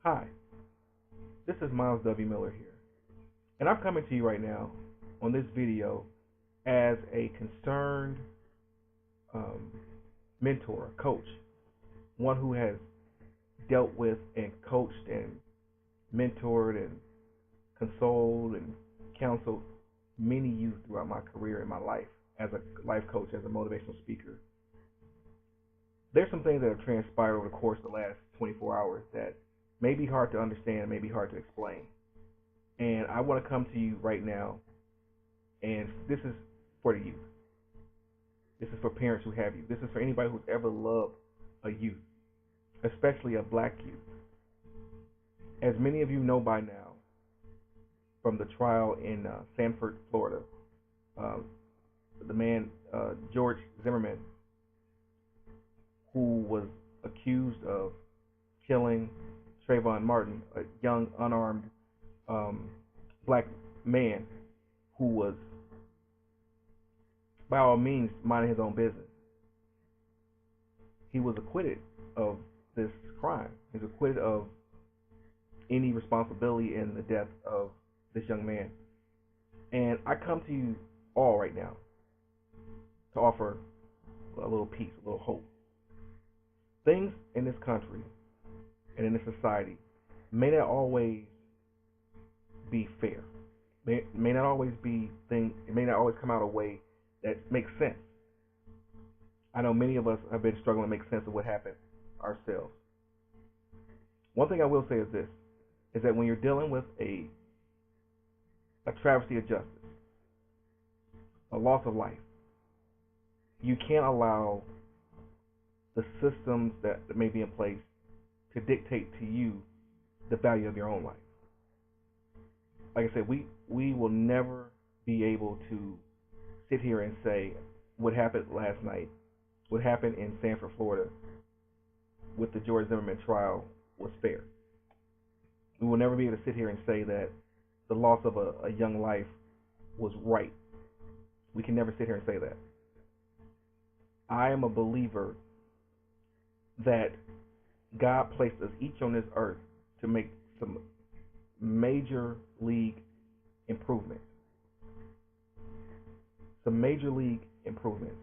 Hi, this is Myles W. Miller here, and I'm coming to you right now on this video as a concerned um, mentor, coach, one who has dealt with and coached and mentored and consoled and counseled many youth throughout my career and my life as a life coach, as a motivational speaker. There's some things that have transpired over the course of the last 24 hours that may be hard to understand, may be hard to explain. And I want to come to you right now, and this is for the youth. This is for parents who have youth. This is for anybody who's ever loved a youth, especially a black youth. As many of you know by now, from the trial in Sanford, Florida, uh, the man George Zimmerman, who was accused of killing Trayvon Martin, a young unarmed black man who was, by all means, minding his own business. He was acquitted of this crime. He was acquitted of any responsibility in the death of this young man. And I come to you all right now to offer a little peace, a little hope. Things in this country and in this society may not always be fair. May not always be things. It may not always come out a way that makes sense. I know many of us have been struggling to make sense of what happened ourselves. One thing I will say is this: is that when you're dealing with a travesty of justice, a loss of life, you can't allow the systems that may be in place to dictate to you the value of your own life. Like I said, we will never be able to sit here and say what happened last night, what happened in Sanford, Florida, with the George Zimmerman trial was fair. We will never be able to sit here and say that the loss of a young life was right. We can never sit here and say that. I am a believer that God placed us each on this earth to make some major league improvements. Some major league improvements.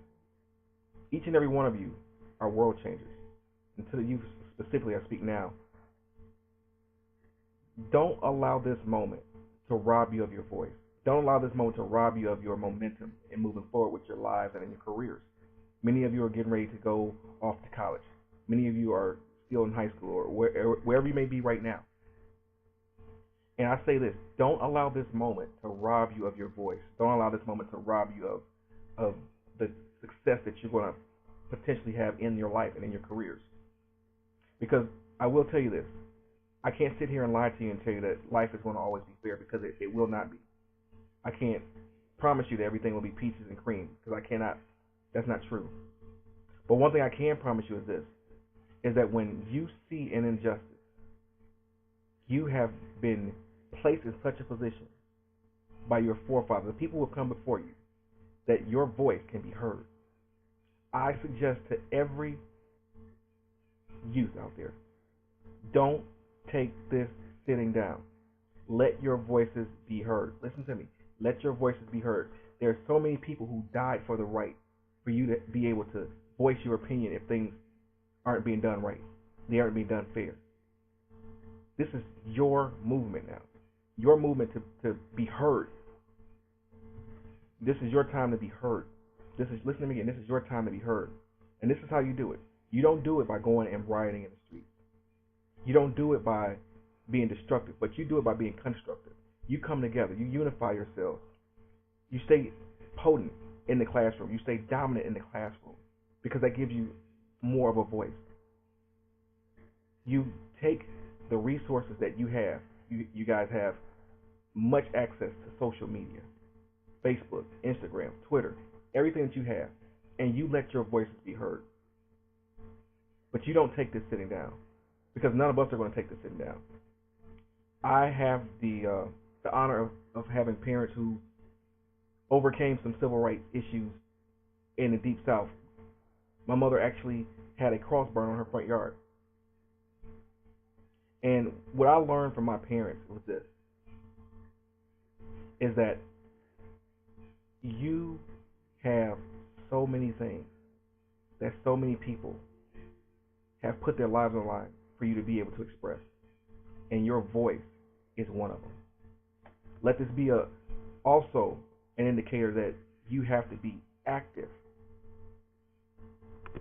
Each and every one of you are world changers. And to the youth specifically, I speak now. Don't allow this moment to rob you of your voice. Don't allow this moment to rob you of your momentum in moving forward with your lives and in your careers. Many of you are getting ready to go off to college. Many of you are still in high school or wherever you may be right now. And I say this: don't allow this moment to rob you of your voice. Don't allow this moment to rob you of the success that you're going to potentially have in your life and in your careers. Because I will tell you this: I can't sit here and lie to you and tell you that life is going to always be fair, because it will not be. I can't promise you that everything will be peaches and cream, because I cannot. That's not true. But one thing I can promise you is this: is that when you see an injustice, you have been placed in such a position by your forefathers, the people who have come before you, that your voice can be heard. I suggest to every youth out there, don't take this sitting down. Let your voices be heard. Listen to me. Let your voices be heard. There are so many people who died for the right for you to be able to voice your opinion if things aren't being done right. They aren't being done fair. This is your movement now. Your movement to be heard. This is your time to be heard. Listen to me again, this is your time to be heard. And this is how you do it. You don't do it by going and rioting in the streets. You don't do it by being destructive, but you do it by being constructive. You come together. You unify yourselves. You stay potent in the classroom. You stay dominant in the classroom, because that gives you more of a voice. You take the resources that you have. You guys have much access to social media, Facebook, Instagram, Twitter, everything that you have, and you let your voices be heard. But you don't take this sitting down, because none of us are going to take this sitting down. I have the honor of having parents who overcame some civil rights issues in the Deep South. My mother actually had a cross burn on her front yard. And what I learned from my parents was this: is that you have so many things that so many people have put their lives on the line for you to be able to express, and your voice is one of them. Let this be also an indicator that you have to be active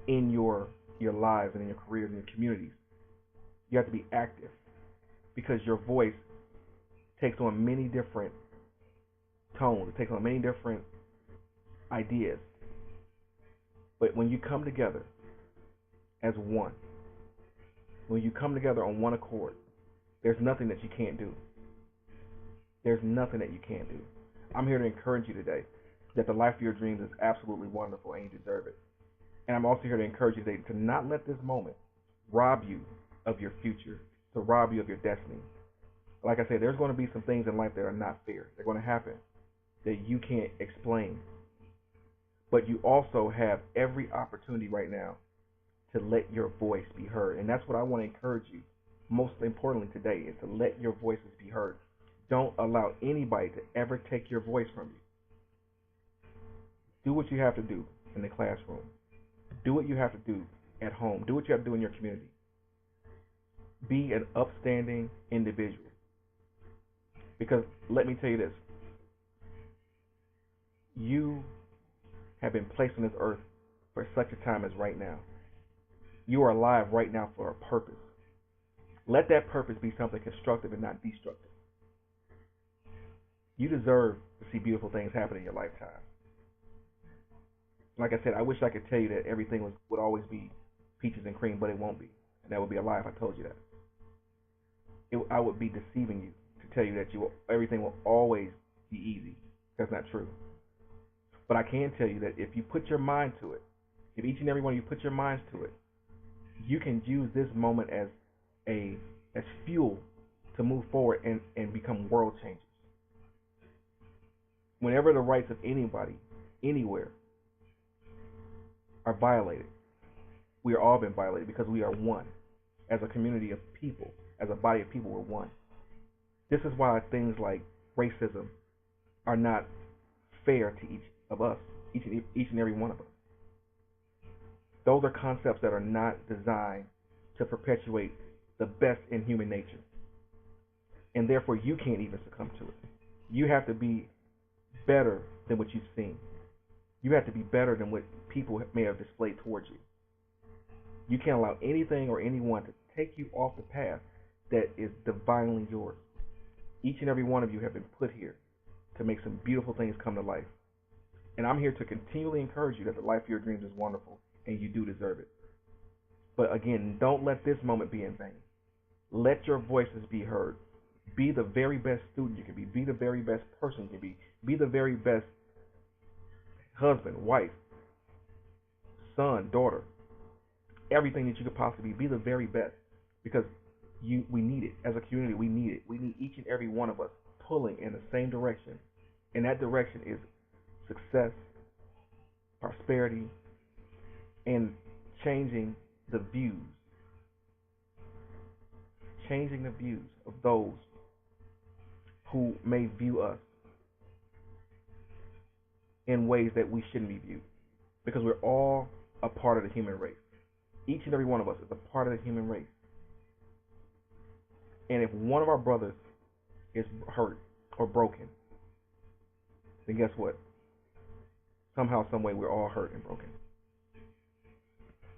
in your lives and in your careers and your communities. You have to be active because your voice takes on many different tones, it takes on many different ideas. But when you come together as one, when you come together on one accord, there's nothing that you can't do. There's nothing that you can't do. I'm here to encourage you today that the life of your dreams is absolutely wonderful and you deserve it. And I'm also here to encourage you today to not let this moment rob you of your future, to rob you of your destiny. Like I said, there's going to be some things in life that are not fair. They're going to happen that you can't explain. But you also have every opportunity right now to let your voice be heard. And that's what I want to encourage you, most importantly today, is to let your voices be heard. Don't allow anybody to ever take your voice from you. Do what you have to do in the classroom. Do what you have to do at home. Do what you have to do in your community. Be an upstanding individual. Because let me tell you this. You have been placed on this earth for such a time as right now. You are alive right now for a purpose. Let that purpose be something constructive and not destructive. You deserve to see beautiful things happen in your lifetime. Like I said, I wish I could tell you that everything would always be peaches and cream, but it won't be. And that would be a lie if I told you that. I would be deceiving you to tell you that everything will always be easy. That's not true. But I can tell you that if you put your mind to it, if each and every one of you put your minds to it, you can use this moment as fuel to move forward and become world changers. Whenever the rights of anybody, anywhere, are violated, we are all been violated because we are one. As a community of people, as a body of people, we're one. This is why things like racism are not fair to each of us, each and every one of us. Those are concepts that are not designed to perpetuate the best in human nature. And therefore, you can't even succumb to it. You have to be better than what you've seen. You have to be better than what people may have displayed towards you. You can't allow anything or anyone to take you off the path that is divinely yours. Each and every one of you have been put here to make some beautiful things come to life. And I'm here to continually encourage you that the life of your dreams is wonderful and you do deserve it. But again, don't let this moment be in vain. Let your voices be heard. Be the very best student you can be. Be the very best person you can be. Be the very best husband, wife, son, daughter. Everything that you could possibly be. Be the very best. Because we need it. As a community, we need it. We need each and every one of us pulling in the same direction. And that direction is success, prosperity, and changing the views. Changing the views of those who may view us in ways that we shouldn't be viewed. Because we're all a part of the human race. Each and every one of us is a part of the human race. And if one of our brothers is hurt or broken, then guess what? Somehow, some way, we're all hurt and broken.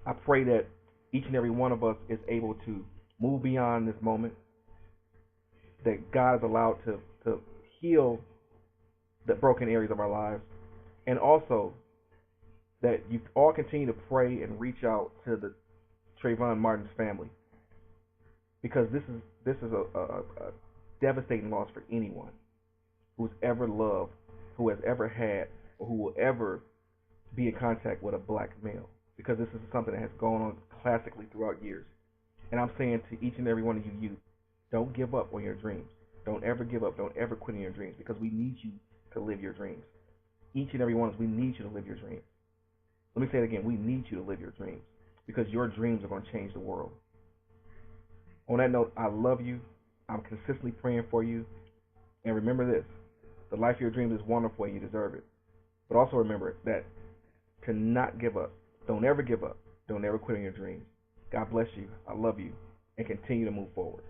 I pray that each and every one of us is able to move beyond this moment, that God is allowed to heal the broken areas of our lives, and also that you all continue to pray and reach out to the Trayvon Martin's family, because this is a devastating loss for anyone who's ever loved, who has ever had, or who will ever be in contact with a black male, because this is something that has gone on classically throughout years. And I'm saying to each and every one of you youth, don't give up on your dreams. Don't ever give up. Don't ever quit on your dreams, because we need you to live your dreams. Each and every one of us, we need you to live your dreams. Let me say it again. We need you to live your dreams, because your dreams are going to change the world. On that note, I love you. I'm consistently praying for you. And remember this, the life of your dreams is wonderful and you deserve it. But also remember that to not give up. Don't ever give up. Don't ever quit on your dreams. God bless you. I love you. And continue to move forward.